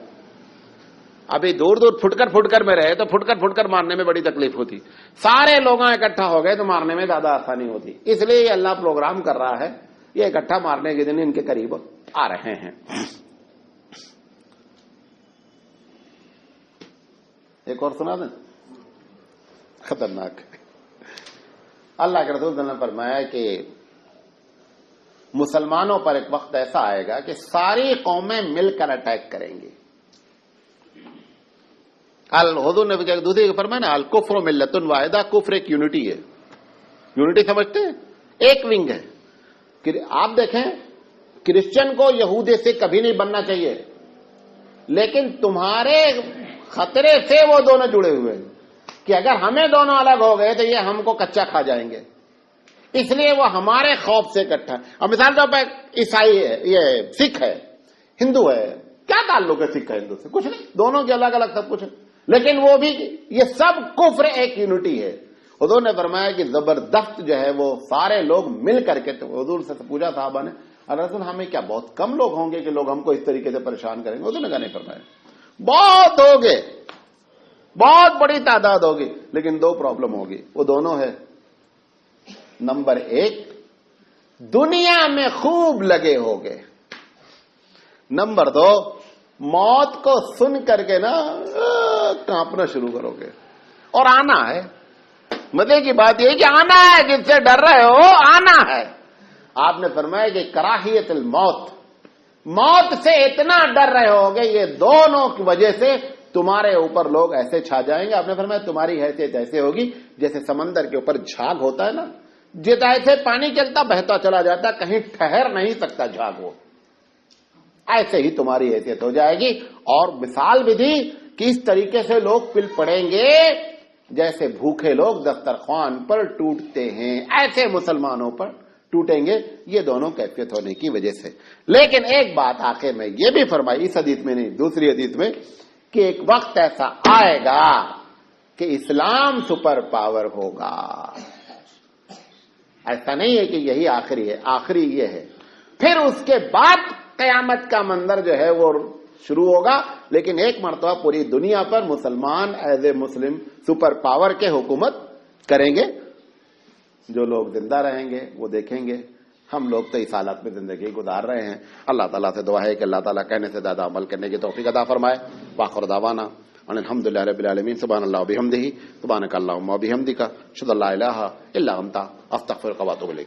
ابھی دور دور پھٹ کر میں رہے تو پھٹ کر مارنے میں بڑی تکلیف ہوتی، سارے لوگ اکٹھا ہو گئے تو مارنے میں زیادہ آسانی ہوتی۔ اس لیے یہ اللہ پروگرام کر رہا ہے، یہ اکٹھا مارنے کے دن ان کے قریب آ رہے ہیں۔ ایک اور سنا دیں، خطرناک۔ اللہ کے رسول صلی اللہ علیہ وسلم نے فرمایا کہ مسلمانوں پر ایک وقت ایسا آئے گا کہ ساری قومیں مل کر اٹیک کریں گی۔ حضور نے دوسری کو فرمایا نا، الکفر ملت واحدہ، کفر ایک یونٹی ہے۔ یونٹی سمجھتے ہیں؟ ایک ونگ ہے۔ آپ دیکھیں کرسچن کو یہودی سے کبھی نہیں بننا چاہیے، لیکن تمہارے خطرے سے وہ دونوں جڑے ہوئے ہیں کہ اگر ہمیں دونوں الگ ہو گئے تو یہ ہم کو کچا کھا جائیں گے، اس لیے وہ ہمارے خوف سے اکٹھا ہے۔ اب مثال طور پر عیسائی ہے، یہ سکھ ہے، ہندو ہے، کیا تعلق ہے سکھ ہے ہندو سے؟ کچھ نہیں، دونوں کے الگ الگ سب کچھ ہے، لیکن وہ بھی یہ سب کفر ایک یونٹی ہے۔ حضور نے فرمایا کہ زبردست جو ہے وہ سارے لوگ مل کر کے، تو حضور سے پوچھا صحابہ نے، رسول ہمیں کیا بہت کم لوگ ہوں گے کہ لوگ ہم کو اس طریقے سے پریشان کریں گے؟ حضور نے کہا نہیں فرمایا، بہت ہوگے، بہت بڑی تعداد ہوگی، لیکن دو پرابلم ہوگی، وہ دونوں ہے، نمبر ایک دنیا میں خوب لگے ہوگے، نمبر دو موت کو سن کر کے نا کانپنا شروع کرو گے، اور آنا ہے۔ مزے کی بات یہ کہ آنا ہے، جس سے ڈر رہے ہو آنا ہے۔ آپ نے فرمایا کہ کراہیت الموت، موت سے اتنا ڈر رہے ہوگے، یہ دونوں کی وجہ سے تمہارے اوپر لوگ ایسے چھا جائیں گے۔ آپ نے فرمایا تمہاری حیثیت ایسے ہوگی جیسے سمندر کے اوپر جھاگ ہوتا ہے نا، جیسے پانی چلتا بہتا چلا جاتا، کہیں ٹھہر نہیں سکتا جھاگ، وہ ایسے ہی تمہاری حیثیت ہو جائے گی۔ اور مثال بھی دی کہ اس طریقے سے لوگ پل پڑیں گے جیسے بھوکے لوگ دسترخوان پر ٹوٹتے ہیں، ایسے مسلمانوں پر ٹوٹیں گے، یہ دونوں کیفیت ہونے کی وجہ سے۔ لیکن ایک بات آخر میں یہ بھی فرمائی، اس حدیث میں نہیں دوسری حدیث میں، کہ ایک وقت ایسا آئے گا کہ اسلام سپر پاور ہوگا۔ ایسا نہیں ہے کہ یہی آخری ہے، آخری یہ ہے، پھر اس کے بعد قیامت کا منظر جو ہے وہ شروع ہوگا، لیکن ایک مرتبہ پوری دنیا پر مسلمان as a Muslim super power کے حکومت کریں گے۔ جو لوگ زندہ رہیں گے وہ دیکھیں گے، ہم لوگ تو اس حالت میں زندگی گزار رہے ہیں۔ اللہ تعالیٰ سے دعا ہے کہ اللہ تعالیٰ کہنے سے زیادہ عمل کرنے کی توفیق عطا فرمائے۔ وآخر دعوانا الحمدللہ رب العالمین. سبحان اللہ و بحمدہ، سبحانک اللہم و بحمدک، اشہد ان لا الہ الا انت، استغفرک و اتوب الیک.